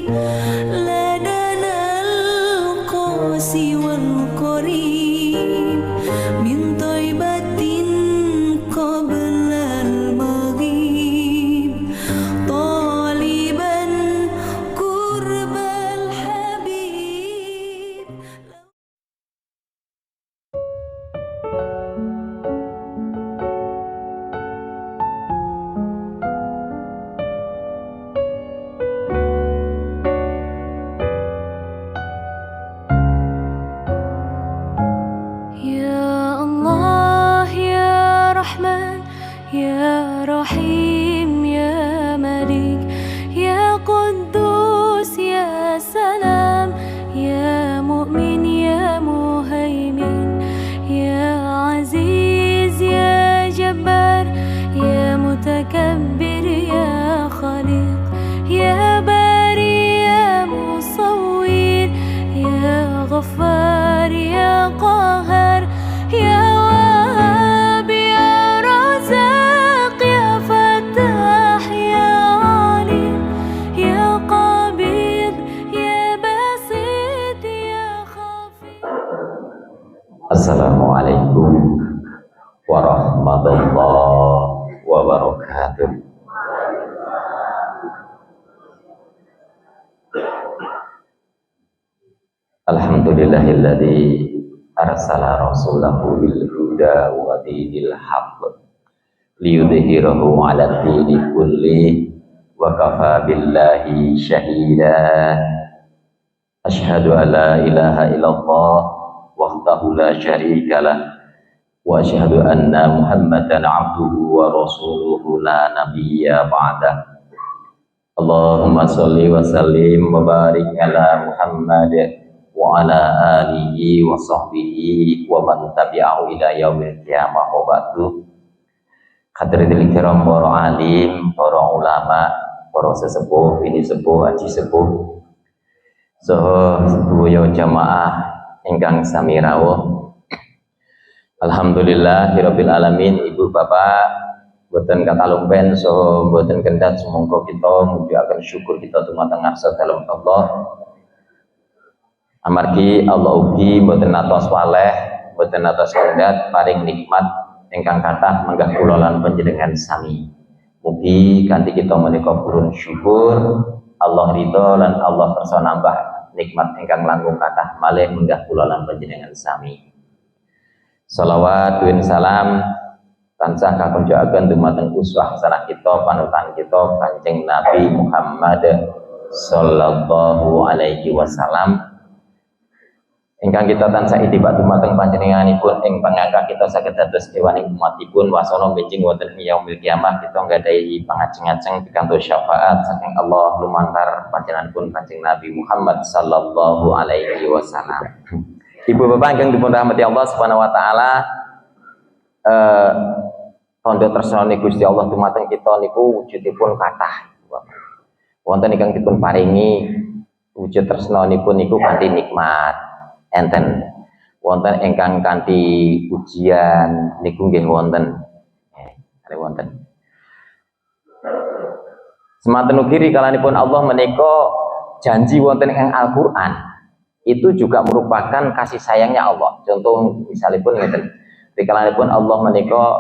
لدنا القاسي والقريب من طيبة قبل المغيب طالبا قرب الحبيب. يا الله يا رحمن يا رحيم يا ملك يا قدوس يا سلام يا مؤمن يا مهيمن يا عزيز يا جبار يا متكبر يا خالق يا باري يا مصور يا غفار يا قاهر يا وهاب يا رزاق يا فتاح يا عليم يا قبيض يا باسط يا خفيف. Assalamualaikum warahmatullahi wabarakatuh. Alhamdulillahilladzi arsala rasulahu bil huda wa dinil haqq liyudhhirahu 'ala dini kulli wa kafa billahi syahida. Asyhadu an la ilaha illallah wahdahu la syarika lah wa asyhadu anna Muhammadan 'abduhu wa rasuluhu la nabiyya ba'dah. Allahumma shalli wa sallim wa barik ala Muhammad wa ala alihi wa sahbihi wa man tabi'ahu ila yaumil qiyamah wa ba'du. Hadratil kiram, para alim, para ulama, para sesepuh, ini sepuh, haji sepuh, saha sedaya jamaah ingkang sami rawuh. Alhamdulillahirabbil alamin. Ibu bapak boten katalumpen saha boten kendhat sumangga kita mujuaken syukur kita dumateng ngarsa dalem Allah. Amargi Allah ugi boten atos waleh, boten atos kendhat paring nikmat ingkang kathah manggah kula lan panjenengan sami. Mugi kanthi kita menika purun syukur, Allah ridho lan Allah kersa nambah nikmat ingkang langkung kathah malih manggah kula lan panjenengan sami. Shalawat wa salam tansah kakunjaaken dumateng uswah hasanah kita, panutan kita Kanjeng Nabi Muhammad sallallahu alaihi wasallam ingkang kita tansah itibat dumateng panjenenganipun ing pangangka kita saged dados kewaning umatipun wasana benjing wonten yaumil qiyamah kita nggadahi pangajeng-ajeng pikantuk syafaat saking Allah lumantar panjenenganipun Kanjeng Nabi Muhammad sallallahu alaihi wasallam. Ibu bapak ingkang dipun rahmati Allah Subhanahu wa taala, tondo tresnane Gusti Allah dumateng kita niku wujudipun kathah. Wonten ingkang dipun paringi wujud tresnanipun niku kanthi nikmat enten, wonten ingkang kanthi ujian niku nggih wonten. Wonten. Semanten ugi kalanipun Allah menika janji wonten ing Al-Qur'an itu juga merupakan kasih sayangnya Allah. Contoh misalipun ngeten. Dikalanipun Allah menika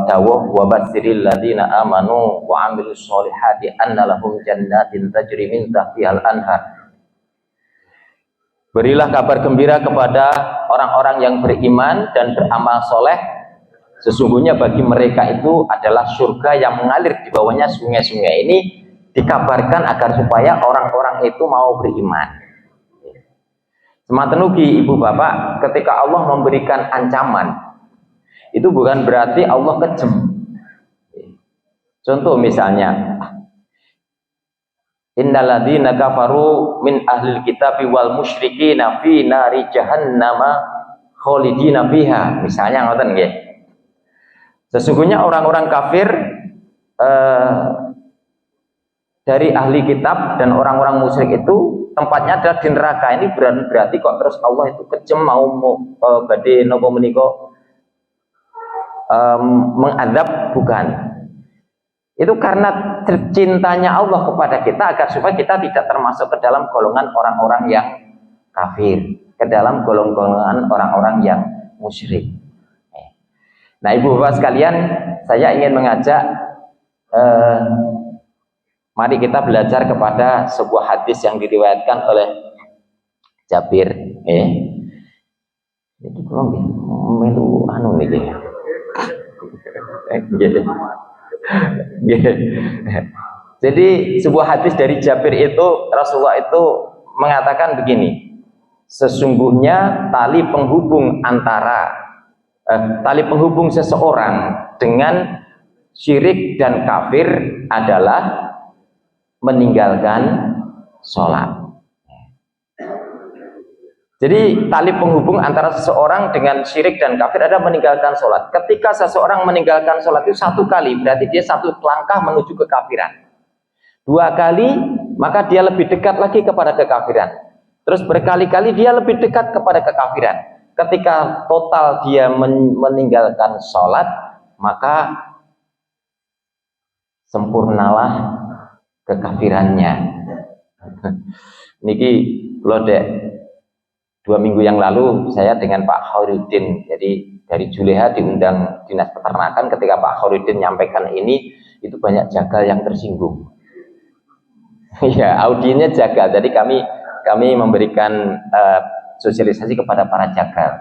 dawuh wa basyiril ladzina amanu wa 'amilus sholihati anna lahum jannatin tajri min tahtihal anhar. Berilah kabar gembira kepada orang-orang yang beriman dan beramal soleh. Sesungguhnya bagi mereka itu adalah surga yang mengalir di bawahnya sungai-sungai. Ini dikabarkan agar supaya orang-orang itu mau beriman. Semanten ugi ibu bapak, ketika Allah memberikan ancaman, itu bukan berarti Allah kejem. Contoh misalnya, innal ladzina kafaru min ahlil kitabi wal musyrikina fi nari jahannama khalidina fiha. Misalnya ngoten nggih. Sesungguhnya orang-orang kafir dari ahli kitab dan orang-orang musyrik itu tempatnya adalah di neraka. Ini berarti kok terus Allah itu kejem mau badhe napa menika mengadab, bukan. Itu karena cintanya Allah kepada kita agar supaya kita tidak termasuk ke dalam golongan orang-orang yang kafir, ke dalam golongan orang-orang yang musyrik. Nah, ibu bapak sekalian, saya ingin mengajak mari kita belajar kepada sebuah hadis yang diriwayatkan oleh Jabir. Jadi kurang melu anu niki. Jadi sebuah hadis dari Jabir itu, Rasulullah itu mengatakan begini, sesungguhnya tali penghubung seseorang dengan syirik dan kafir adalah meninggalkan sholat. Jadi tali penghubung antara seseorang dengan syirik dan kafir adalah meninggalkan sholat. Ketika seseorang meninggalkan sholat itu satu kali, berarti dia satu langkah menuju kekafiran. Dua kali, maka dia lebih dekat lagi kepada kekafiran. Terus berkali-kali dia lebih dekat kepada kekafiran. Ketika total dia meninggalkan sholat, maka sempurnalah kekafirannya. Niki lo dek 2 minggu yang lalu saya dengan Pak Khairuddin, jadi dari Juleha diundang Dinas Peternakan. Ketika Pak Khairuddin nyampaikan ini, itu banyak jagal yang tersinggung. Ya, audiennya jagal. Jadi kami memberikan sosialisasi kepada para jagal.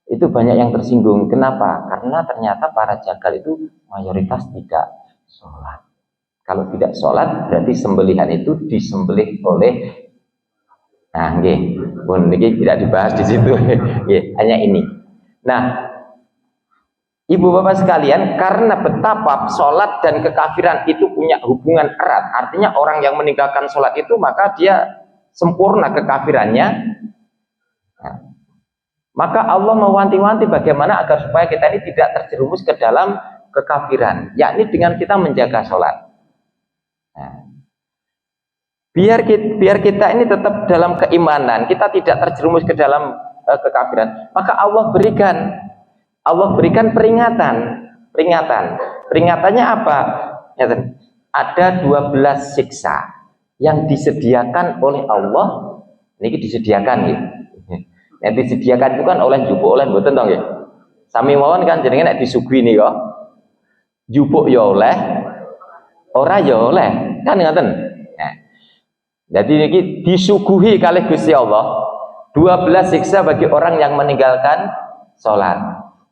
Itu banyak yang tersinggung. Kenapa? Karena ternyata para jagal itu mayoritas tidak sholat. Kalau tidak sholat, berarti sembelihan itu disembelih oleh, nah, ini tidak dibahas di situ. Hanya ini. Nah, ibu bapak sekalian, karena betapa sholat dan kekafiran itu punya hubungan erat, artinya orang yang meninggalkan sholat itu maka dia sempurna kekafirannya. Nah, maka Allah mewanti-wanti bagaimana agar supaya kita ini tidak terjerumus ke dalam kekafiran, yakni dengan kita menjaga sholat. Nah, biar kita ini tetap dalam keimanan, kita tidak terjerumus ke dalam kekafiran, maka Allah berikan peringatannya apa? Ada 12 siksa yang disediakan oleh Allah. Ini disediakan gitu. Yang disediakan itu kan oleh jupuk oleh mboten to nggih. Sami mawon kan jenenge nek disuguhi nika jupuk ya oleh, ora ya oleh, kan ngoten. Nah, jadi niki disuguhi kalih Gusti Allah 12 siksa bagi orang yang meninggalkan sholat.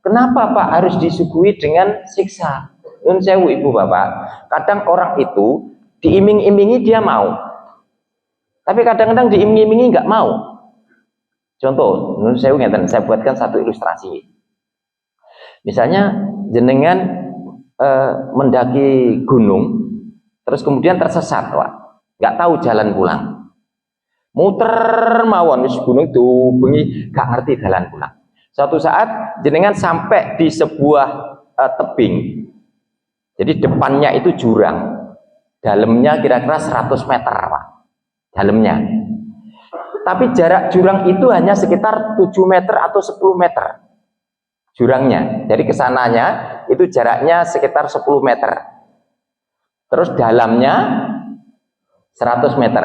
Kenapa Pak harus disuguhi dengan siksa? Nun sewu ibu bapak, kadang orang itu diiming-imingi dia mau, tapi kadang-kadang diiming-imingi nggak mau. Contoh, nun sewu ngeten, saya buatkan satu ilustrasi. Misalnya jenengan mendaki gunung, terus kemudian tersesat, Pak, nggak tahu jalan pulang, muter mawon wis gunung itu bengi gak ngerti jalan pulang. Suatu saat jenengan sampai di sebuah tebing, jadi depannya itu jurang, dalamnya kira-kira 100 meter Pak, dalamnya. Tapi jarak jurang itu hanya sekitar 7 meter atau 10 meter jurangnya. Jadi kesananya itu jaraknya sekitar 10 meter. Terus dalamnya 100 meter.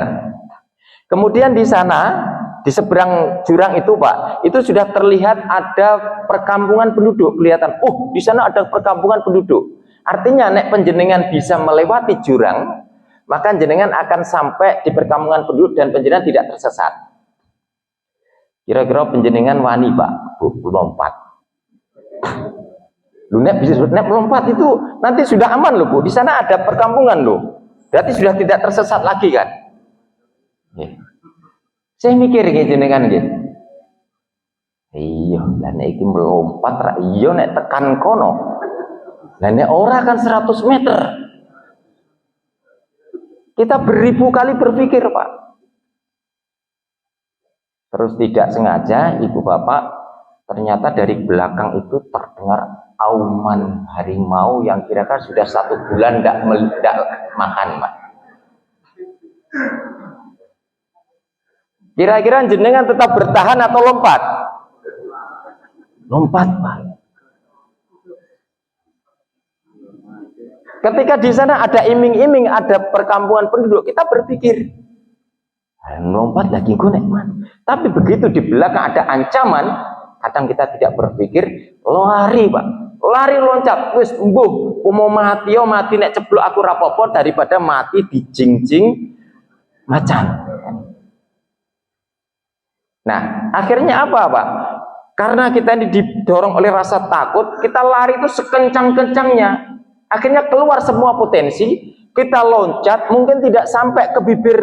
Kemudian di sana, di seberang jurang itu Pak, itu sudah terlihat ada perkampungan penduduk, kelihatan. Oh, di sana ada perkampungan penduduk. Artinya nek penjenengan bisa melewati jurang, maka jenengan akan sampai di perkampungan penduduk dan penjenengan tidak tersesat. Kira-kira penjenengan wani Pak, lompat. Lu nek bisa melompat itu nanti sudah aman loh Bu. Di sana ada perkampungan loh. Berarti sudah tidak tersesat lagi kan? Saya mikir gitu jenengan gitu. Iya, lah nek iki melompat ra iya nek tekan kono. Lah nek ora kan 100 meter. Kita beribu kali berpikir, Pak. Terus tidak sengaja ibu bapak ternyata dari belakang itu terdengar auman harimau yang kira-kira sudah 1 bulan tidak makan, Pak. Kira-kira jenengan tetap bertahan atau lompat? Lompat, Pak. Ketika di sana ada iming-iming, ada perkampungan penduduk, kita berpikir, lompat lagi gue nikmat. Tapi begitu di belakang ada ancaman, kadang kita tidak berpikir, lari Pak, lari loncat, wis mbuh, mau mati yo mati nek ceblok aku rapopo daripada mati di jingjing macan. Nah, akhirnya apa Pak? Karena kita ini didorong oleh rasa takut, kita lari itu sekencang-kencangnya. Akhirnya keluar semua potensi, kita loncat, mungkin tidak sampai ke bibir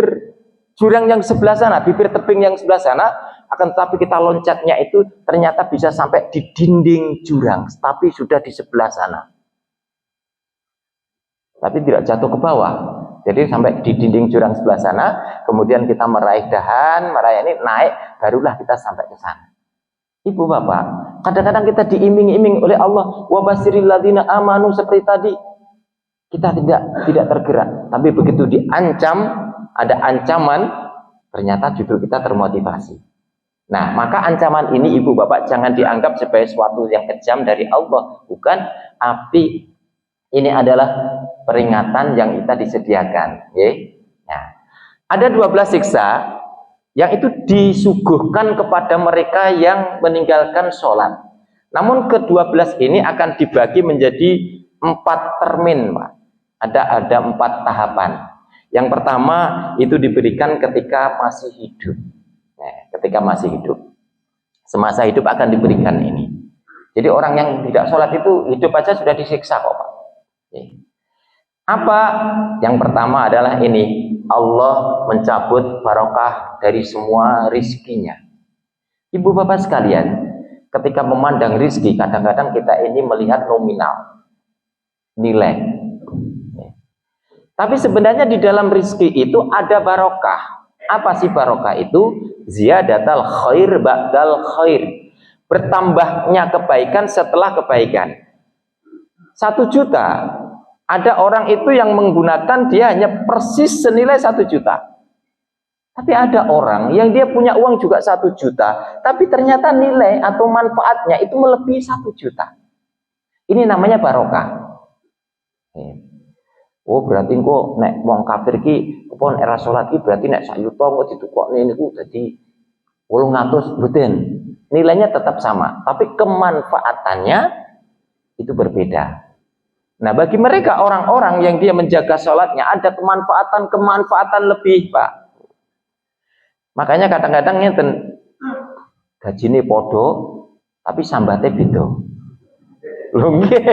jurang yang sebelah sana, bibir tebing yang sebelah sana, akan tetapi kita loncatnya itu ternyata bisa sampai di dinding jurang, tapi sudah di sebelah sana. Tapi tidak jatuh ke bawah. Jadi sampai di dinding jurang sebelah sana, kemudian kita meraih dahan, meraih ini naik, barulah kita sampai ke sana. Ibu bapak, kadang-kadang kita diiming-iming oleh Allah, wa basyiril ladzina amanu, seperti tadi. Kita tidak tergerak, tapi begitu diancam, ada ancaman, ternyata justru kita termotivasi. Nah, maka ancaman ini ibu bapak jangan dianggap sebagai suatu yang kejam dari Allah, bukan, tapi ini adalah peringatan yang kita disediakan. Nah, ada 12 siksa yang itu disuguhkan kepada mereka yang meninggalkan sholat. Namun ke-12 ini akan dibagi menjadi 4 termin, Pak. Ada 4 tahapan. Yang pertama itu diberikan ketika masih hidup. Nah, ketika masih hidup. Semasa hidup akan diberikan ini. Jadi orang yang tidak sholat itu hidup aja sudah disiksa kok, Pak. Apa? Yang pertama adalah ini. Allah mencabut barokah dari semua rizkinya. Ibu bapak sekalian, ketika memandang rizki, kadang-kadang kita ini melihat nominal, nilai. Tapi sebenarnya di dalam rizki itu ada barokah. Apa sih barokah itu? Ziyadatal khair ba'dal khair. Bertambahnya kebaikan setelah kebaikan. 1 juta. Ada orang itu yang menggunakan dia hanya persis senilai 1 juta. Tapi ada orang yang dia punya uang juga 1 juta, tapi ternyata nilai atau manfaatnya itu melebihi 1 juta. Ini namanya barokah. Oh berarti kok nek wong kafir ki apa era salat ki berarti nek sak yuta kok ditukokne niku dadi 800 mboten. Nilainya tetap sama, tapi kemanfaatannya itu berbeda. Nah, bagi mereka orang-orang yang dia menjaga sholatnya ada kemanfaatan lebih, Pak. Makanya kadang-kadang ngeten gajine podo tapi sambate beda. Lho nggih.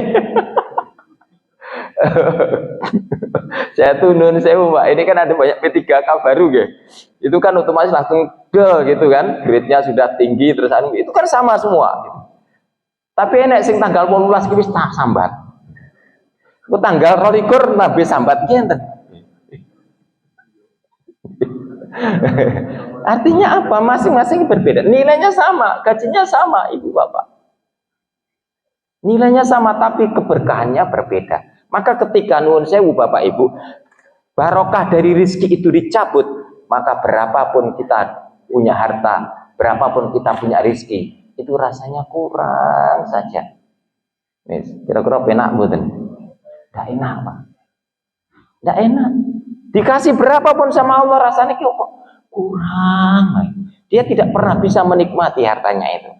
Saya tuh nun sewu, Pak. Ini kan ada banyak P3K baru nggih. Itu kan otomatis langsung gitu kan. Grade-nya sudah tinggi terus itu kan sama semua gitu. Tapi enek sing tanggal 18 ki wis tak sambat. Tanggal 22 nabi sambat ngenten. Artinya apa? Masing-masing berbeda. Nilainya sama, gajinya sama, ibu bapak. Nilainya sama, tapi keberkahannya berbeda. Maka ketika nuwun sewu bapak ibu, barokah dari rizki itu dicabut, maka berapapun kita punya harta, berapapun kita punya rizki, itu rasanya kurang saja. Kira-kira penak mboten? Tidak enak, Pak. Tidak enak. Dikasih berapapun sama Allah rasanya kok kurang. Dia tidak pernah bisa menikmati hartanya itu.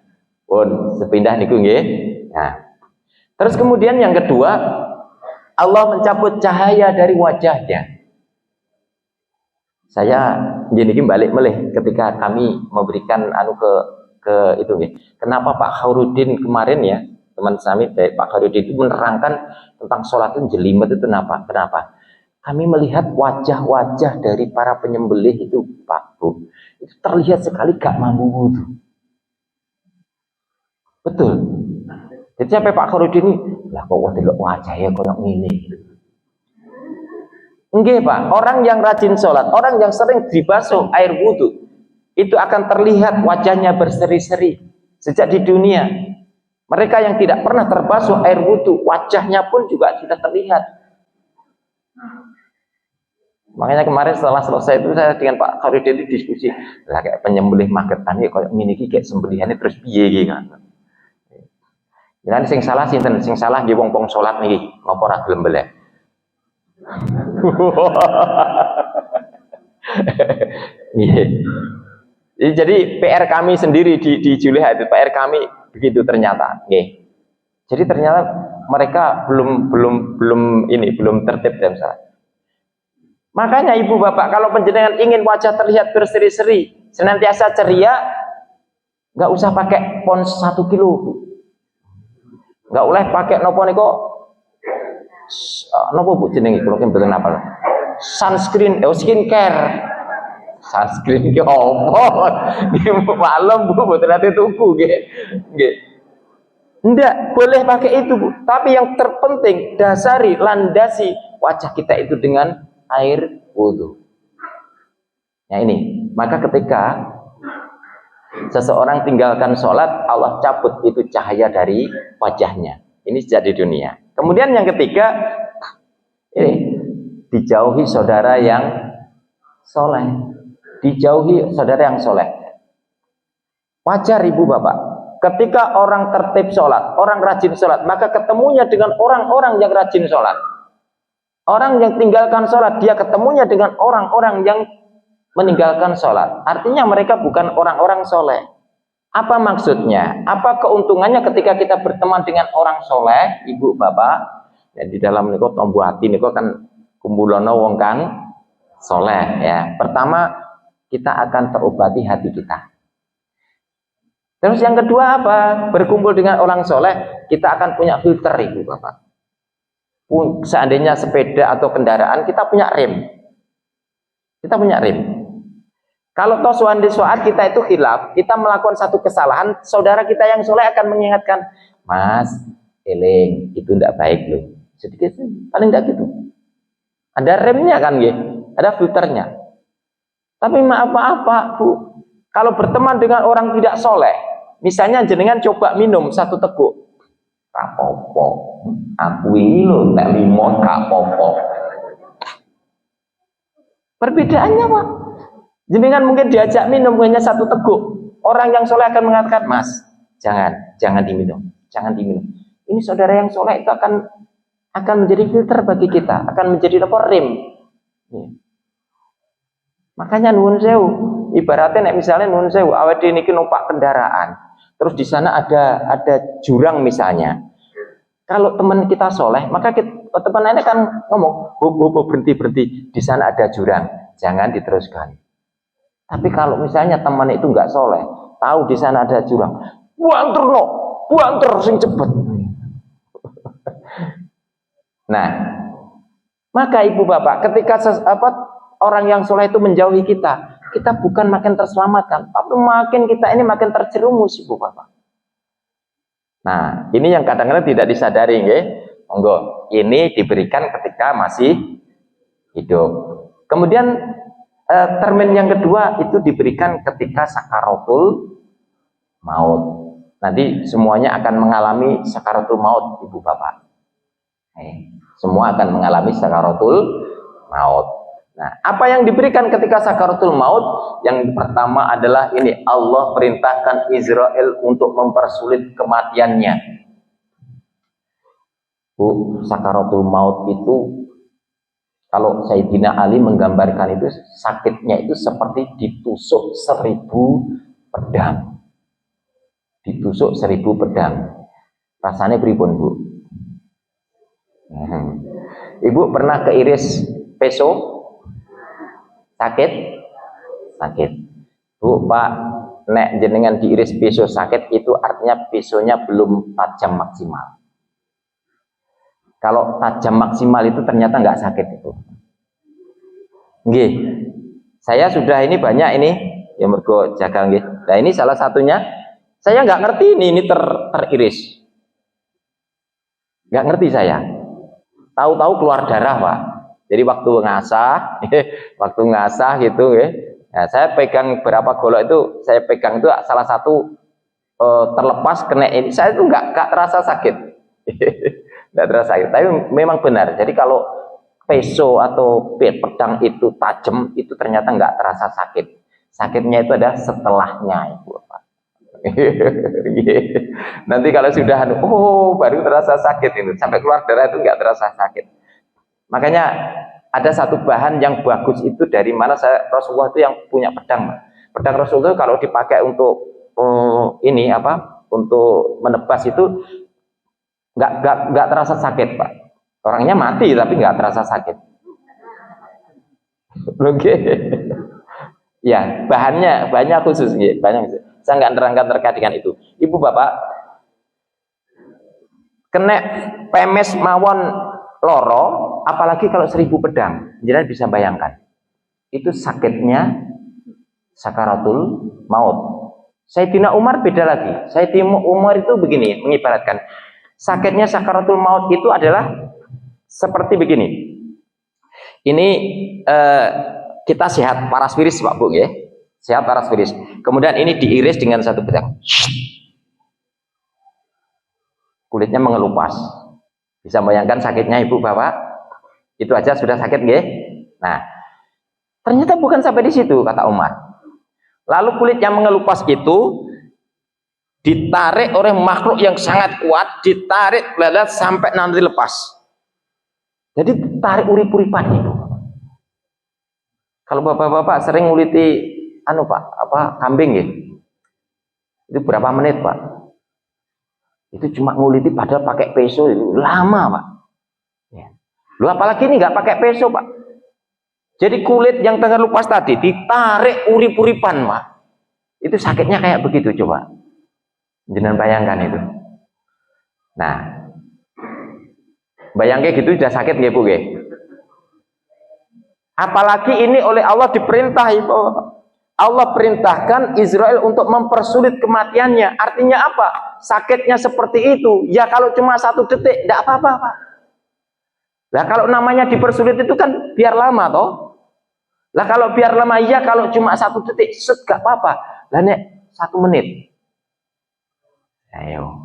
Pun sepindah niku nggih. Nah. Terus kemudian yang kedua, Allah mencabut cahaya dari wajahnya. Saya jadi balik melih ketika kami memberikan ke itu nggih. Kenapa Pak Khairuddin kemarin ya? Teman kami dari Pak Khairuddin itu menerangkan tentang sholat itu jelimet itu kenapa? Kami melihat wajah-wajah dari para penyembelih itu Pak Bu, itu terlihat sekali gak mampu wudhu. Betul. Jadi sampai Pak Khairuddin ini, lah kok wajahnya koyo ngene. Nggih Pak, orang yang rajin sholat, orang yang sering dibasuh air wudhu, itu akan terlihat wajahnya berseri-seri sejak di dunia. Mereka yang tidak pernah terbasuh air wudhu, wajahnya pun juga tidak terlihat. Makanya kemarin setelah selesai itu saya dengan Pak Khairuddin diskusi, lah kayak penyembelih magetan ya kayak ngene iki kayak sembelihannya terus piye iki kan. Ya sing salah sinten? Sing salah nggih wong salat niki, napa ora gelem beleh. Iya. Jadi PR kami sendiri di Juleha itu PR kami begitu ternyata. Nggih. Jadi ternyata mereka belum tertib dalam salat. Makanya ibu bapak kalau penjenengan ingin wajah terlihat berseri-seri, senantiasa ceria, nggak usah pakai pons 1 kilo, nggak boleh pakai nopo niko, nopo bu jenengi kalau betul apa? Sunscreen, skincare, sunscreen ki opo? Malam bu, betul nanti tuku, gitu. Enggak boleh pakai itu bu, tapi yang terpenting dasari, landasi wajah kita itu dengan air wudhu. Nah ini, maka ketika seseorang tinggalkan sholat, Allah cabut itu cahaya dari wajahnya. Ini sejak di dunia. Kemudian yang ketiga, ini dijauhi saudara yang soleh. Dijauhi saudara yang soleh. Wajar ibu bapak, ketika orang tertib sholat, orang rajin sholat, maka ketemunya dengan orang-orang yang rajin sholat. Orang yang tinggalkan sholat, dia ketemunya dengan orang-orang yang meninggalkan sholat. Artinya mereka bukan orang-orang soleh. Apa maksudnya? Apa keuntungannya ketika kita berteman dengan orang soleh, ibu bapak? Ya, di dalam niko tombu hati niko kan kumpulono wong kang soleh. Ya, pertama kita akan terobati hati kita. Terus yang kedua apa? Berkumpul dengan orang soleh, kita akan punya filter ibu bapak. Seandainya sepeda atau kendaraan, kita punya rem. Kita punya rem. Kalau toh saat kita itu khilaf, kita melakukan satu kesalahan, saudara kita yang soleh akan mengingatkan, Mas, eling, itu tidak baik loh. Sedikit, paling tidak gitu. Ada remnya kan, ya? Ada filternya. Tapi maaf Pak, Bu, kalau berteman dengan orang tidak soleh, misalnya jenengan coba minum 1 teguk, kapopo, aku ini loh, tak limon kapopo. Perbedaannya Pak. Jenengan mungkin diajak minum hanya 1 teguk. Orang yang soleh akan mengatakan, Mas, jangan diminum, jangan diminum. Ini saudara yang soleh itu akan menjadi filter bagi kita, akan menjadi rem. Ya. Makanya nuwun sewu, ibaratnya misalnya nuwun sewu, awake dhewe niki numpak kendaraan, terus di sana ada jurang misalnya. Kalau teman kita soleh, maka teman ini kan ngomong, berhenti, di sana ada jurang, jangan diteruskan. Tapi kalau misalnya teman itu nggak soleh, tahu di sana ada jurang, buang terus sing cepet. Nah, maka ibu bapak, ketika orang yang soleh itu menjauhi kita bukan makin terselamatkan, tapi makin kita ini makin terjerumus ibu bapak. Nah, ini yang kadang-kadang tidak disadari, nggih. Monggo, ini diberikan ketika masih hidup. Kemudian termin yang kedua itu diberikan ketika sakaratul maut. Nanti semuanya akan mengalami sakaratul maut, ibu bapak. Semua akan mengalami sakaratul maut. Nah, apa yang diberikan ketika sakaratul maut? Yang pertama adalah ini, Allah perintahkan Israel untuk mempersulit kematiannya. Bu, sakaratul maut itu, kalau Sayyidina Ali menggambarkan itu, sakitnya itu seperti ditusuk 1000 pedang. Ditusuk 1000 pedang. Rasanya pripun, Bu? Ibu pernah keiris peso? Sakit? Sakit. Bu, Pak, nek jenengan diiris peso sakit, itu artinya pesonya belum tajam maksimal. Kalau tajam maksimal itu ternyata nggak sakit itu. Nggih. Saya sudah ini banyak ini ya mergo jaga nggih. Nah, ini salah satunya. Saya nggak ngerti ini teriris. Nggak ngerti saya. Tahu-tahu keluar darah, Pak. Jadi waktu ngasah gitu ya. Nah, saya pegang berapa golok itu, saya pegang itu salah satu terlepas kena ini. Saya itu nggak terasa sakit. Nggak terasa sakit, tapi memang benar. Jadi kalau peso atau pedang itu tajam, itu ternyata nggak terasa sakit. Sakitnya itu adalah setelahnya, Ibu. Nanti kalau sudah baru terasa sakit itu, sampai keluar darah itu nggak terasa sakit. Makanya ada satu bahan yang bagus itu dari mana Rasulullah itu yang punya pedang. Pedang Rasulullah kalau dipakai untuk ini apa? Untuk menebas itu nggak terasa sakit, Pak. Orangnya mati tapi nggak terasa sakit. Oke. Ya, bahannya khusus ya, banyak. Saya nggak terangkan terkait dengan itu. Ibu bapak, kena pemes mawon loro, apalagi kalau 1000 pedang, jadi bisa bayangkan. Itu sakitnya sakaratul maut. Sayyidina Umar beda lagi. Sayyidina Umar itu begini, mengibaratkan sakitnya sakaratul maut itu adalah seperti begini. Ini kita sehat paras viris Pak Bu ya. Sehat paras viris. Kemudian ini diiris dengan satu pedang. Kulitnya mengelupas. Bisa bayangkan sakitnya Ibu Bapak? Itu aja sudah sakit nggih? Nah, ternyata bukan sampai di situ kata Umar. Lalu kulit yang mengelupas itu ditarik oleh makhluk yang sangat kuat, ditarik lelet sampai nanti lepas. Jadi tarik urip-uripan itu. Kalau bapak-bapak sering nguliti kambing ya, itu berapa menit Pak? Itu cuma nguliti padahal pakai peso itu lama Pak. Ya. Lu apalagi ini nggak pakai peso Pak. Jadi kulit yang tengah lupas tadi ditarik urip-uripan Pak. Itu sakitnya kayak begitu coba. Jangan bayangkan itu. Nah, bayangkan gitu sudah sakit nggih Bu nggih? Apalagi ini oleh Allah diperintah Ibu. Allah perintahkan Israel untuk mempersulit kematiannya. Artinya apa? Sakitnya seperti itu. Ya kalau cuma 1 detik, tidak apa-apa Pak. Nah kalau namanya dipersulit itu kan biar lama toh. Lah kalau biar lama ya kalau cuma 1 detik, gak apa-apa. Lah nek 1 menit. Ayo.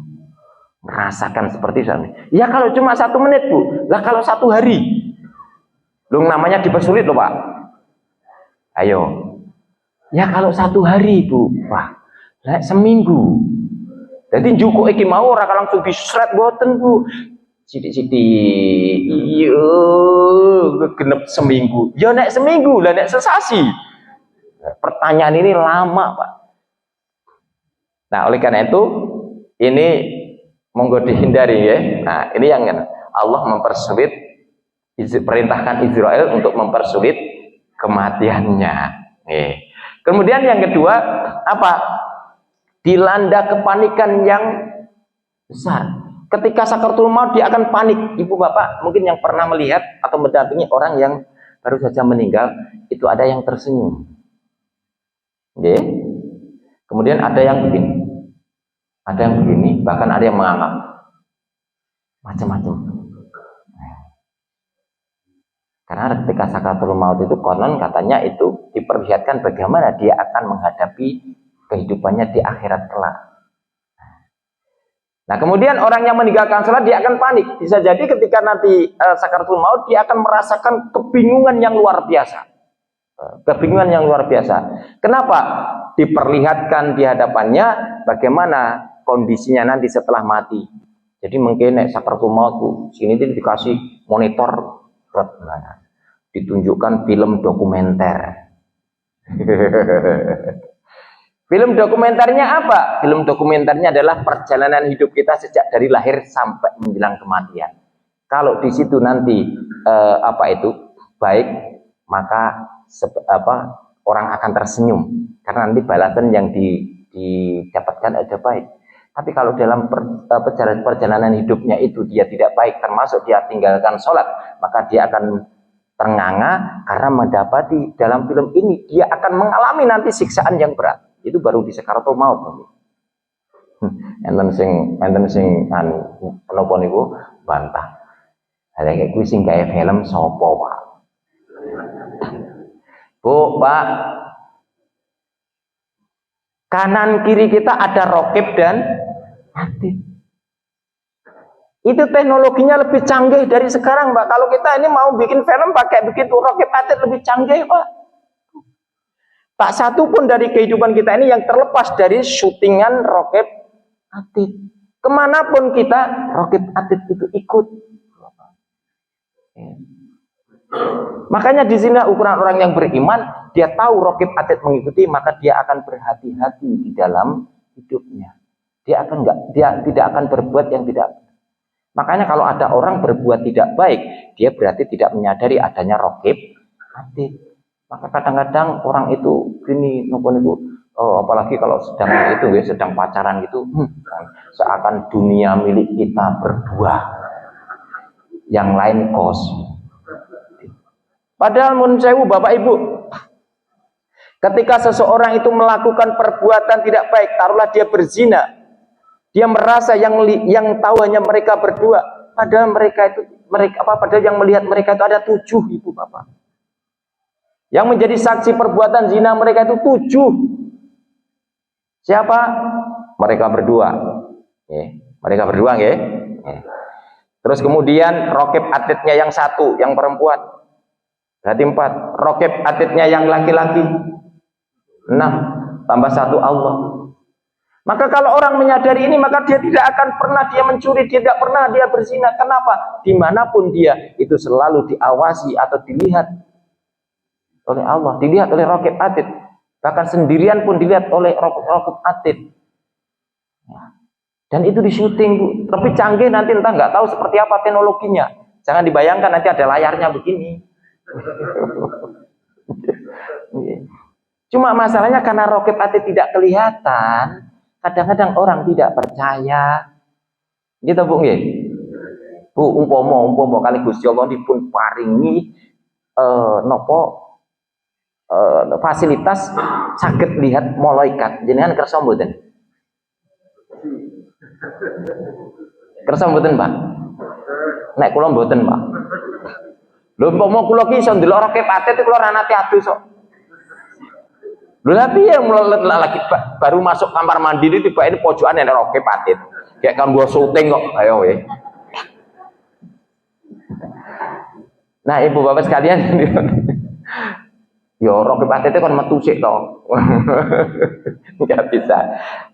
Merasakan seperti itu. Ya kalau cuma 1 menit Bu. Lah kalau 1 hari. Lu namanya dipersulit loh Pak. Ayo. Ya kalau 1 hari Bu, wah, seminggu. Jadi njuko iki mau ora langsung disret boten Bu. Sithik-sithik. Iya, genep seminggu. Ya nek seminggu, lah nek sesasi. Pertanyaan ini lama Pak. Nah oleh karena itu ini monggo dihindari ya. Nah ini yang Allah mempersulit, perintahkan Israel untuk mempersulit kematiannya. Kemudian yang kedua apa? Dilanda kepanikan yang besar. Ketika sakaratul maut dia akan panik. Ibu bapak mungkin yang pernah melihat atau mendampingi orang yang baru saja meninggal itu ada yang tersenyum. Oke. Kemudian ada yang begini. Ada yang begini, bahkan ada yang mengangkat. Macam-macam. Karena ketika sakaratul maut itu konon katanya itu diperlihatkan bagaimana dia akan menghadapi kehidupannya di akhirat kelak. Nah kemudian orang yang meninggalkan sholat dia akan panik. Bisa jadi ketika nanti sakaratul maut dia akan merasakan kebingungan yang luar biasa. Kebingungan yang luar biasa. Kenapa? Diperlihatkan di hadapannya bagaimana kondisinya nanti setelah mati. Jadi mungkin sakaratul maut sini dikasih monitor. Ditunjukkan film dokumenter. Film dokumenternya apa? Film dokumenternya adalah perjalanan hidup kita sejak dari lahir sampai menjelang kematian. Kalau di situ nanti baik, maka orang akan tersenyum karena nanti balasan yang didapatkan ada baik. Tapi kalau dalam perjalanan hidupnya itu dia tidak baik, termasuk dia tinggalkan sholat, maka dia akan ternganga karena mendapati dalam film ini dia akan mengalami nanti siksaan yang berat. Itu baru di sakaratul maut. Enten sing penapa niku bantah. Ada kayak kuwi sing gawe film sapa, Pak? Bu, Pak. Kanan kiri kita ada rokib dan atid. Itu teknologinya lebih canggih dari sekarang, Pak. Kalau kita ini mau bikin film pakai begitu rokib atid lebih canggih, Pak. Tak satu pun dari kehidupan kita ini yang terlepas dari syutingan rokib atid. Kemanapun kita, rokib atid itu ikut. Makanya di sini ukuran orang yang beriman, dia tahu raqib atid mengikuti, maka dia akan berhati-hati di dalam hidupnya. Dia tidak akan berbuat yang tidak. Makanya kalau ada orang berbuat tidak baik, dia berarti tidak menyadari adanya raqib atid. Maka kadang-kadang orang itu gini, apalagi kalau sedang pacaran gitu, seakan dunia milik kita berdua, yang lain kos. Padahal menurut saya, Bapak Ibu, ketika seseorang itu melakukan perbuatan tidak baik, taruhlah dia berzina, dia merasa yang tahu hanya mereka berdua, padahal padahal yang melihat mereka itu ada 7, Ibu Bapak. Yang menjadi saksi perbuatan zina mereka itu 7. Siapa? Mereka berdua. Mereka berdua, nggih. Terus kemudian raqib atidnya yang 1, yang perempuan. Berarti 4. Raqib atidnya yang laki-laki 6. Tambah 1 Allah. Maka kalau orang menyadari ini, maka dia tidak akan pernah dia mencuri, tidak pernah dia berzina. Kenapa? Dimanapun dia, itu selalu diawasi atau dilihat oleh Allah, dilihat oleh raqib atid. Bahkan sendirian pun dilihat oleh raqib atid. Dan itu di syuting, Bu. Tapi canggih, nanti entah nggak tahu seperti apa teknologinya. Jangan dibayangkan nanti ada layarnya begini. Cuma masalahnya karena raqib atid tidak kelihatan, kadang-kadang orang tidak percaya. Gitu, Bu, nggih. Bu, umpama kali Gusti Allah dipun paringi fasilitas saged lihat malaikat, jenengan kersa mboten? Kersa mboten, Pak? Nek kula mboten, Pak. Lho umpama kula ki iso ndelok raqib atid kula ora nate adu sok. Lho lha piye lagi baru masuk kamar mandi itu tiba ini pojokan ada raqib atid. Kayak kan gua syuting kok, ayo we. Nah, Ibu Bapak sekalian, ya raqib atid itu kan metu sik to. Enggak bisa.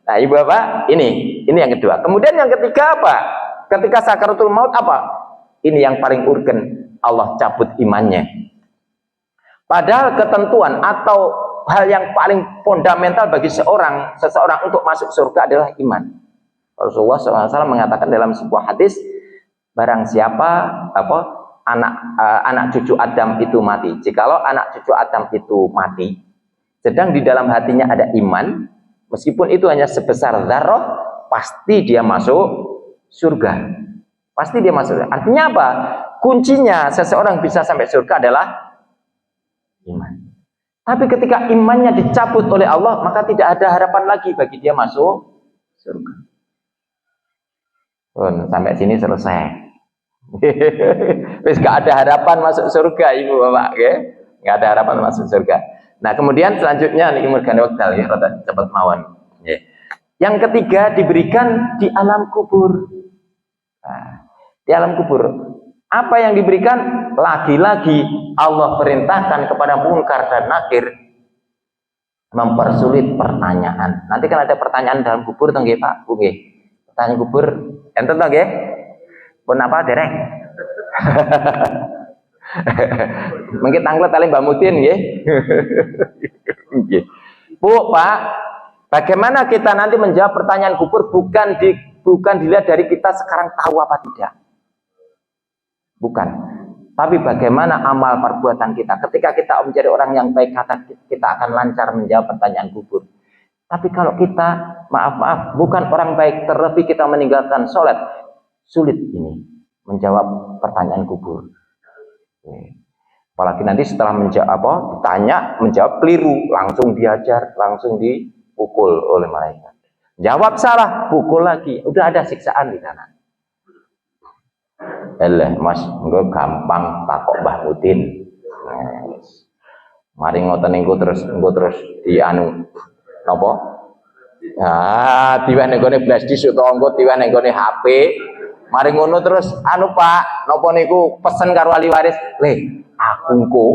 Nah, Ibu Bapak, ini yang kedua. Kemudian yang ketiga apa? Ketika sakaratul maut apa? Ini yang paling urgen, Allah cabut imannya. Padahal ketentuan atau hal yang paling fundamental bagi seseorang untuk masuk surga adalah iman. Rasulullah SAW mengatakan dalam sebuah hadis, barang siapa anak cucu Adam itu mati. Jikalau anak cucu Adam itu mati, sedang di dalam hatinya ada iman, meskipun itu hanya sebesar dzarrah, pasti dia masuk surga. Pasti dia masuk surga. Artinya apa? Kuncinya seseorang bisa sampai surga adalah iman. Tapi ketika imannya dicabut oleh Allah, maka tidak ada harapan lagi bagi dia masuk surga. Sampai sini selesai. Wis gak ada harapan masuk surga, Ibu Bapak, ya. Gak ada harapan masuk surga. Nah, kemudian selanjutnya niki mergane wekdal ya, rada cepet mawon. Ya. Yang ketiga diberikan di alam kubur. Nah, di alam kubur apa yang diberikan? Lagi-lagi Allah perintahkan kepada Munkar dan Nakir mempersulit pertanyaan. Nanti kan ada pertanyaan dalam kubur, nggih Pak, Bu nggih. Pertanyaan kubur enten to nggih? Pun apa dereng? Mungkin tanglet tali Mbak Mutin nggih. Nggih. Bu, Pak, bagaimana kita nanti menjawab pertanyaan kubur bukan dilihat dari kita sekarang tahu apa tidak. Bukan. Tapi bagaimana amal perbuatan kita. Ketika kita menjadi orang yang baik, kita akan lancar menjawab pertanyaan kubur. Tapi kalau kita, maaf, bukan orang baik, terlebih kita meninggalkan sholat, sulit ini menjawab pertanyaan kubur. Apalagi nanti setelah menjawab keliru, langsung diajar, langsung dipukul oleh malaikat. Jawab salah, pukul lagi. Udah ada siksaan di sana. Mas, engko gampang takok Mbah Mutin. Mari ngoten engko terus dianu napa? Diwen nggone flash disk utawa engko diwen nggone HP. Mari ngono terus Pak, napa niku pesen karo ahli waris. Aku engko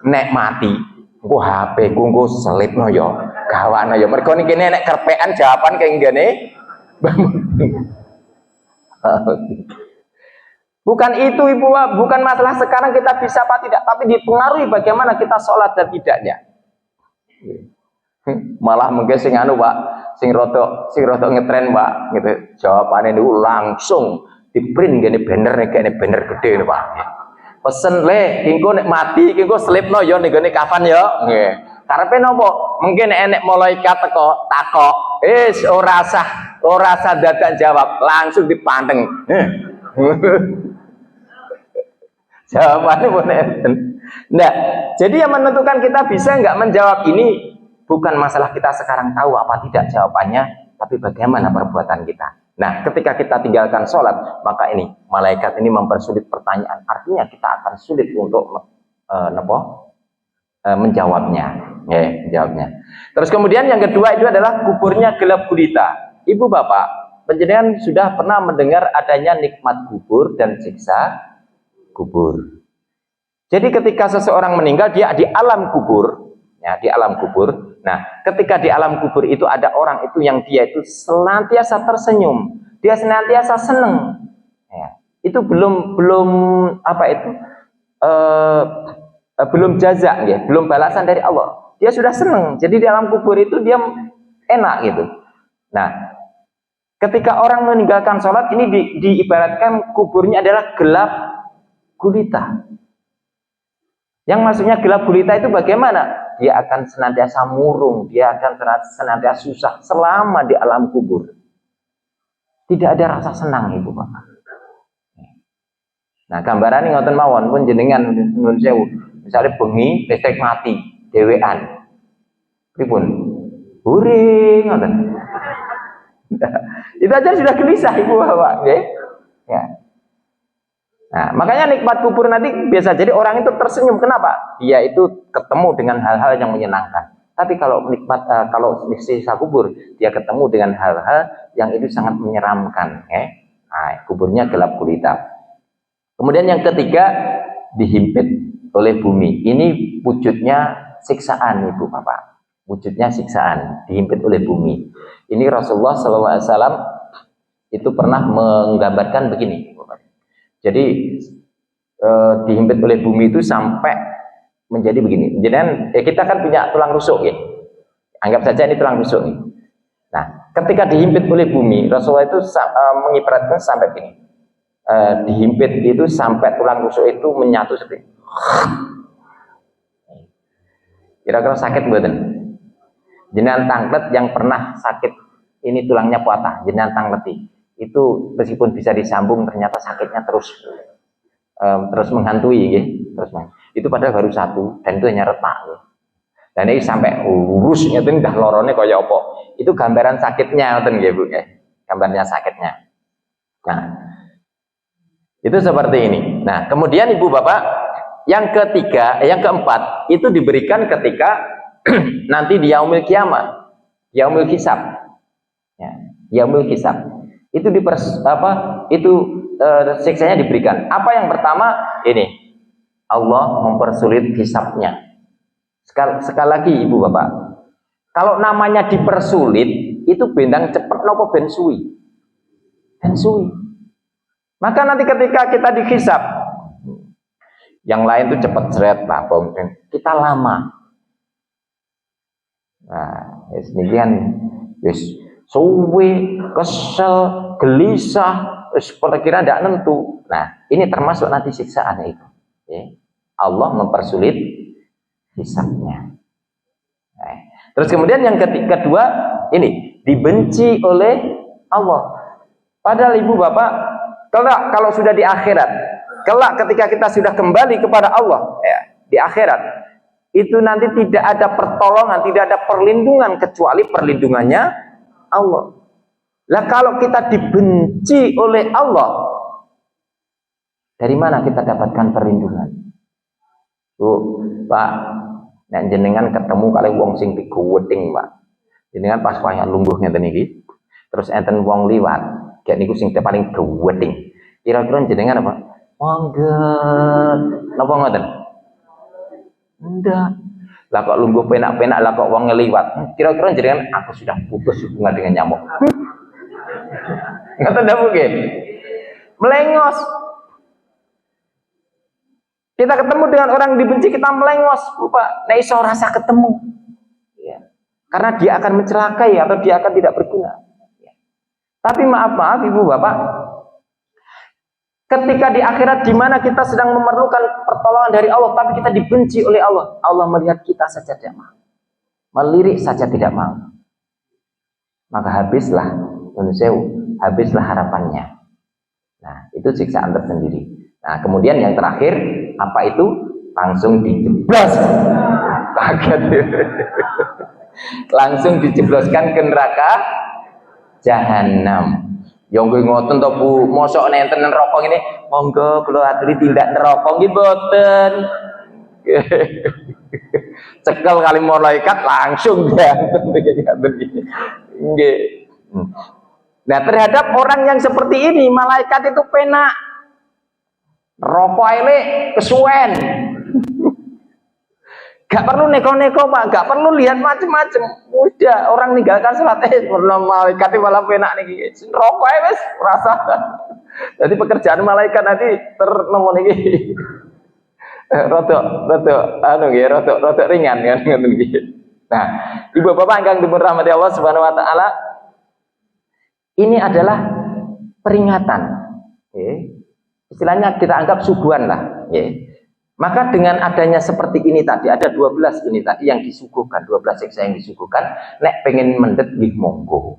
nek mati, engko HP ku engko selipno ya, gawana ya. Mergo niki nek kerpekan jawaban kaya ngene. Bukan itu Ibu, bukan masalah sekarang kita bisa apa tidak, tapi dipengaruhi bagaimana kita sholat dan tidaknya. Malah mungkin sing anu Pak, sing roto ngetren Pak, gitu. Jawabannya itu langsung di print gini banner gede nih Pak. Pesen le, kingko nek mati, kingko selipno yo nih gini kafan yo. Karepe nopo? Mungkin enek malaikat teko takok, ora sah dadak jawab, langsung dipanteng. Jawabannya boleh. Nah, jadi yang menentukan kita bisa nggak menjawab ini bukan masalah kita sekarang tahu apa tidak jawabannya, tapi bagaimana perbuatan kita. Nah, ketika kita tinggalkan sholat, maka ini malaikat ini mempersulit pertanyaan. Artinya kita akan sulit untuk menjawabnya. Menjawabnya. Terus kemudian yang kedua itu adalah kuburnya gelap gulita. Ibu bapak, panjenengan sudah pernah mendengar adanya nikmat kubur dan siksa kubur. Jadi ketika seseorang meninggal dia di alam kubur, ya di alam kubur. Nah, ketika di alam kubur itu ada orang itu yang dia itu senantiasa tersenyum, dia senantiasa seneng. Ya, itu belum apa itu? Belum jaza, ya, belum balasan dari Allah. Dia sudah seneng. Jadi di alam kubur itu dia enak gitu. Nah, ketika orang meninggalkan sholat ini diibaratkan kuburnya adalah gelap gulita. Yang maksudnya gelap gulita itu bagaimana? Dia akan senantiasa murung, dia akan senantiasa susah selama di alam kubur. Tidak ada rasa senang Ibu Bapak. Nah, gambaran ngoten mawon pun jenengan nuwun sewu. Misalnya bengi listrik mati, dhewean. Pripun? Huring ngoten. Itu aja sudah gelisah Ibu Bapak, nggih. Ya. Nah, makanya nikmat kubur nanti biasa jadi orang itu tersenyum. Kenapa? Dia itu ketemu dengan hal-hal yang menyenangkan. Tapi kalau nikmat, kalau siksa kubur, dia ketemu dengan hal-hal yang itu sangat menyeramkan. Nah, kuburnya gelap gulita. Kemudian yang ketiga, dihimpit oleh bumi. Ini wujudnya siksaan Ibu Bapak. Wujudnya siksaan, dihimpit oleh bumi. Ini Rasulullah SAW itu pernah menggambarkan begini. Jadi dihimpit oleh bumi itu sampai menjadi begini. Jadi kita kan punya tulang rusuk ya. Anggap saja ini tulang rusuk. Ya. Nah, ketika dihimpit oleh bumi, Rasulullah itu mengibaratkan sampai begini. Dihimpit itu sampai tulang rusuk itu menyatu seperti. Kira-kira sakit mboten? Jenengan tanglet yang pernah sakit ini tulangnya patah, jenengan tangleti. Itu meskipun bisa disambung ternyata sakitnya terus menghantui ya. Itu padahal baru satu dan itu hanya retak ya. Dan ini sampai urus itu udah lorone kaya apa. Itu gambaran sakitnya ngoten nggih Bu ya. Gambarnya sakitnya. Nah, itu seperti ini. Nah, kemudian Ibu Bapak yang ketiga, yang keempat itu diberikan ketika nanti di yaumil kiamat, yaumil hisab. Ya, yaumil hisab. Itu siksanya diberikan. Apa yang pertama ini Allah mempersulit hisabnya. Sekali lagi Ibu Bapak, kalau namanya dipersulit itu bendang cepet nopo ben suwi. Maka nanti ketika kita dihisab, yang lain itu cepet seret Pak, kita lama. Nah, demikian suwi, kesel, gelisah, perkiraan tidak nentu. Nah, ini termasuk nanti siksaan itu. Ya. Allah mempersulit hisabnya. Nah, terus kemudian yang kedua, ini dibenci oleh Allah. Padahal Ibu Bapak, kelak kalau sudah di akhirat, kelak ketika kita sudah kembali kepada Allah, ya, di akhirat, itu nanti tidak ada pertolongan, tidak ada perlindungan kecuali perlindungannya Allah. Lah kalau kita dibenci oleh Allah, dari mana kita dapatkan perlindungan? Pak, nek jenengan ketemu kali wong sing digoweding, Pak. Jenengan pas wayah lungguh ngeten iki, terus enten wong liwat, kayak niku sing paling goweding. Kira-kira jenengan apa? Monggo. Napa ngoten? Ndak. Lah kok lungguh penak-penak, lah kok wong ngeliwat. Kira-kira jenengan aku sudah putus hubungan dengan nyamuk. Ngoten ndak mungkin. Melengos. Kita ketemu dengan orang yang dibenci, kita melengos, Pak. Nah, iso rasa ketemu. Ya. Karena dia akan mencelakai atau dia akan tidak berguna. Ya. Tapi maaf Ibu Bapak, ketika di akhirat di mana kita sedang memerlukan pertolongan dari Allah, tapi kita dibenci oleh Allah, Allah melihat kita saja tidak mau, melirik saja tidak mau, maka habislah harapannya. Nah, itu siksaan tersendiri. Nah, kemudian yang terakhir apa itu? Langsung dijeblos. Kaget. Langsung dijebloskan ke neraka jahanam. Yang gue ngoten to Bu, mosok nenten neraka ini, monggo kula aturi tindak neraka nggih mboten. Cekel kali malaikat langsung dianten nggih. Nah, terhadap orang yang seperti ini, malaikat itu penak. Rokok ele kesuwen. Gak perlu neko-neko Pak, gak perlu lihat macem-macem. Udah orang ninggalkan sholat malaikat malah penak niki. Rokok wis rasa. Jadi pekerjaan malaikat nanti ternomo niki. Rodok ringan kan ngoten iki. Nah, Ibu Bapak ingkang dirahmati Allah Subhanahu wa taala, ini adalah peringatan. Istilahnya kita anggap suguhan lah. Maka dengan adanya seperti ini tadi, ada 12 ini tadi yang disuguhkan, 12 siksa yang disuguhkan, nek pengen mendet nggih monggo.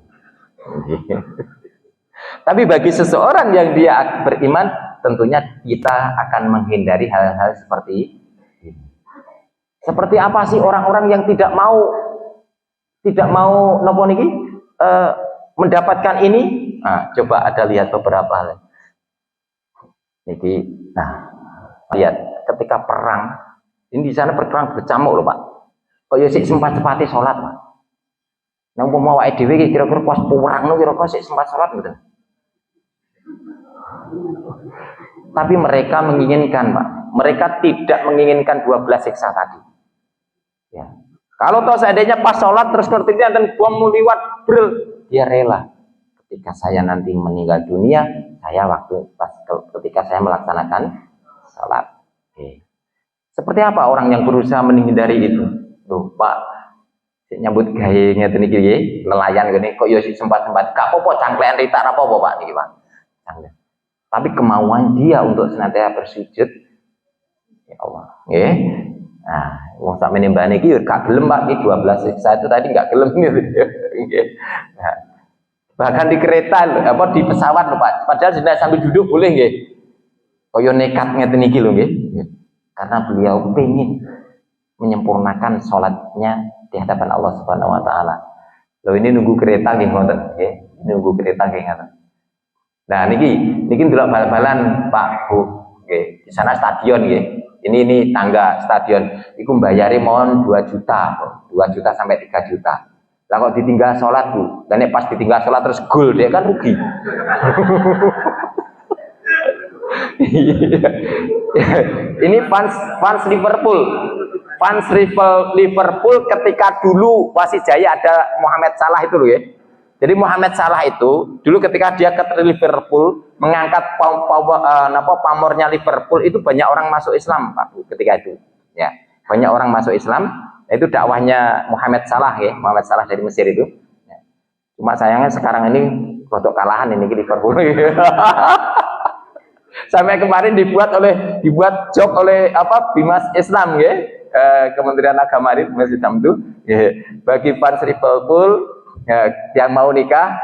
Tapi bagi seseorang yang dia beriman, tentunya kita akan menghindari hal-hal seperti ini. Seperti apa sih orang-orang yang tidak mau nopo niki mendapatkan ini? Nah, coba ada lihat beberapa hal. Niki, nah, lihat ketika perang, ini di sana berperang bercamuk loh Pak. Kok ya sik sempat-sempati sholat Pak. Nang umpama awake dhewe kira-kira pas perang no kira-kira sik sempat sholat mboten. Tapi mereka menginginkan Pak. Mereka tidak menginginkan 12 siksa tadi. Ya. Kalau toh seandainya pas sholat terus ketika dan bom liwat bril, dia rela. Ketika saya nanti meninggal dunia, saya ketika saya melaksanakan sholat. Seperti apa orang yang berusaha menghindari itu? Loh Pak, nyambut gawe ngeten iki nggih, nelayan gini kok yo sempat-sempat gak apa-apa cangklean ritak apa-apa Pak niki Pak. Tapi kemauan dia untuk senantiasa bersujud, ya Allah, nggih. Nah, wong sak menembane iki yo gak gelem Pak, iki 12 siksa itu tadi gak gelem gitu. Nggih. Nah, bahkan di kereta di pesawat lho Pak, padahal jenengan sambil duduk boleh nggih. Kaya nekat ngeten iki lho nggih. Karena beliau ingin menyempurnakan sholatnya di hadapan Allah Subhanahu wa taala. Loh ini nunggu kereta nggih ngoten nggih. Nunggu kereta nggih ngoten. Nah niki ndelok bal-balan Pak Bu nggih. Di sana stadion nggih. Ini tangga stadion. Iku mbayare mohon 2 juta. 2 juta sampai 3 juta. Lah kok ditinggal sholat Bu. Dan pas ditinggal sholat terus gol dia kan rugi. Ini fans Liverpool. Fans Liverpool ketika dulu masih jaya ada Mohamed Salah itu loh ya. Jadi Mohamed Salah itu dulu ketika dia ke Liverpool mengangkat pamornya Liverpool, itu banyak orang masuk Islam Pak Bu ketika itu. Ya, banyak orang masuk Islam. Itu dakwahnya Mohamed Salah ya, Mohamed Salah dari Mesir itu. Ya. Cuma sayangnya sekarang ini rodok kalahan ini Liverpool. Sampai kemarin dibuat job oleh Bimas Islam ya, Kementerian Agama di Bimas Islam itu ya, bagi fans Liverpool ya, yang mau nikah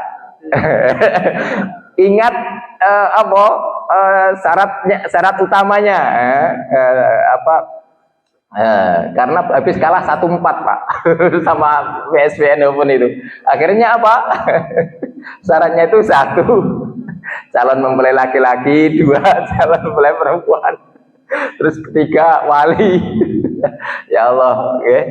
ingat syarat utamanya karena habis kalah 1-4 Pak sama PSBN pun itu akhirnya syaratnya itu 1 calon mempelai laki-laki, 2 calon mempelai perempuan, terus 3 wali. Ya Allah, okay.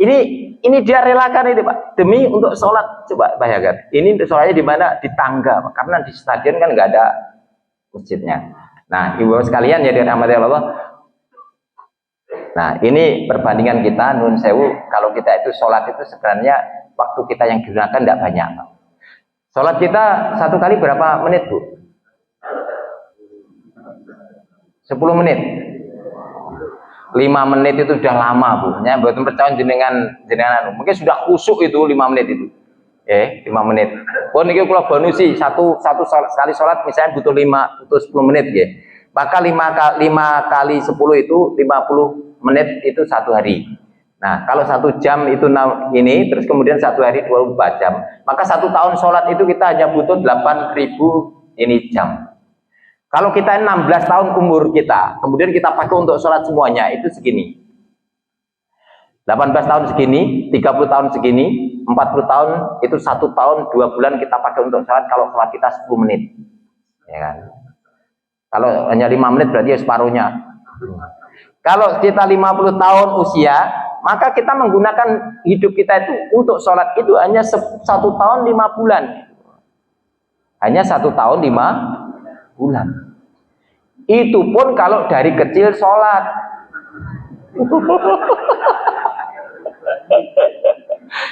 Ini dia relakan ini Pak demi untuk sholat. Coba bayangkan, ini sholatnya di mana? Di tangga Pak. Karena di stadion kan nggak ada masjidnya. Nah ibu sekalian ya dirahmati Allah. Nah ini perbandingan kita nun sewu, kalau kita itu sholat itu sebenarnya waktu kita yang digunakan tidak banyak. Sholat kita 1 kali berapa menit Bu? 10 menit. menit itu sudah lama Bu. Ya, mboten percaya jenengan mungkin sudah kusuk itu 5 menit itu. 5 menit. Pun niki kula bonusi satu kali sholat misalnya butuh 10 menit ya. Maka 5 kali 10 itu 50 menit itu 1 hari. Nah, kalau 1 jam itu ini terus kemudian 1 hari 24 jam. Maka 1 tahun sholat itu kita hanya butuh 8.000 ini jam. Kalau kita 16 tahun umur kita, kemudian kita pakai untuk sholat semuanya, itu segini. 18 tahun segini, 30 tahun segini, 40 tahun, itu 1 tahun, 2 bulan kita pakai untuk sholat, kalau sholat kita 10 menit. Ya kan? Kalau hanya 5 menit berarti ya separuhnya. Kalau kita 50 tahun usia, maka kita menggunakan hidup kita itu untuk sholat itu hanya 1 tahun 5 bulan. Hanya 1 tahun 5 bulan. Itu pun kalau dari kecil sholat.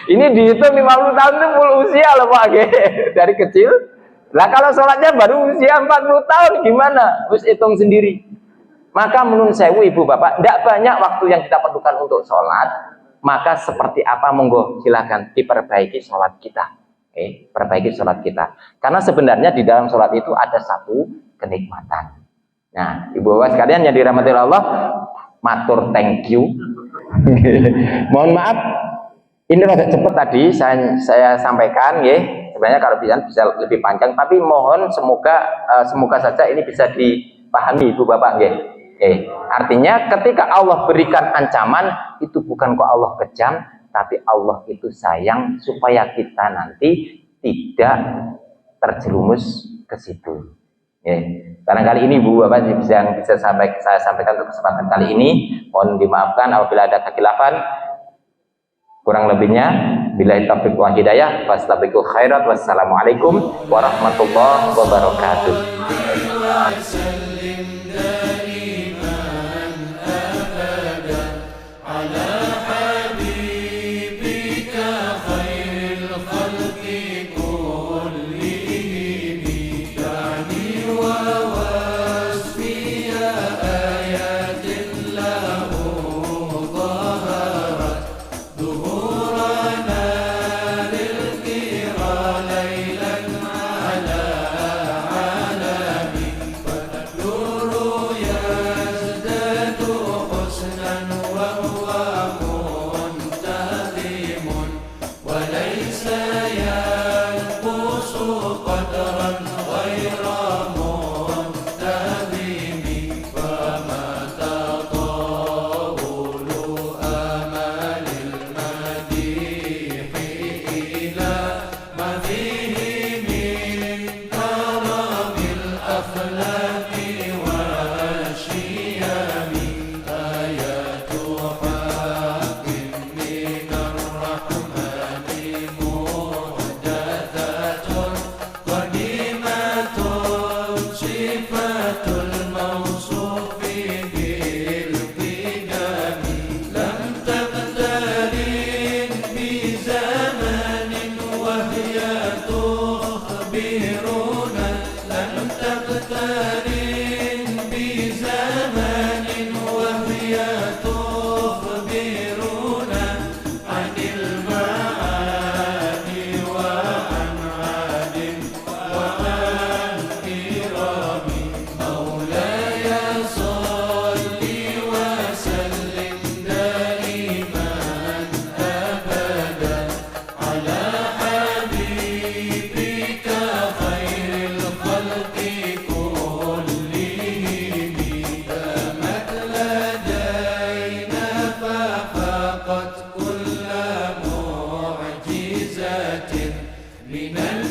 Ini dihitung 50 tahun itu full usia loh Pak. Dari kecil. Lah kalau sholatnya baru usia 40 tahun gimana? Terus hitung sendiri. Maka menurut saya ibu bapak, tidak banyak waktu yang kita perlukan untuk sholat. Maka seperti apa monggo silakan diperbaiki sholat kita. Perbaiki sholat kita. Karena sebenarnya di dalam sholat itu ada satu kenikmatan. Nah, ibu bapak sekalian yang dirahmati Allah, matur thank you. Mohon maaf, ini agak cepat tadi saya sampaikan, ya. Sebenarnya kalau bisa lebih panjang, tapi mohon semoga saja ini bisa dipahami ibu bapak, ya. Artinya ketika Allah berikan ancaman, itu bukan kok Allah kejam, tapi Allah itu sayang supaya kita nanti tidak terjerumus ke situ. Barangkali ini Bu Bapak yang bisa saya sampaikan untuk kesempatan kali ini. Mohon dimaafkan apabila ada kekhilafan. Kurang lebihnya billahi taufiq wal hidayah. Fastabiqul khairat. Wassalamualaikum warahmatullahi wabarakatuh. كل معجزة من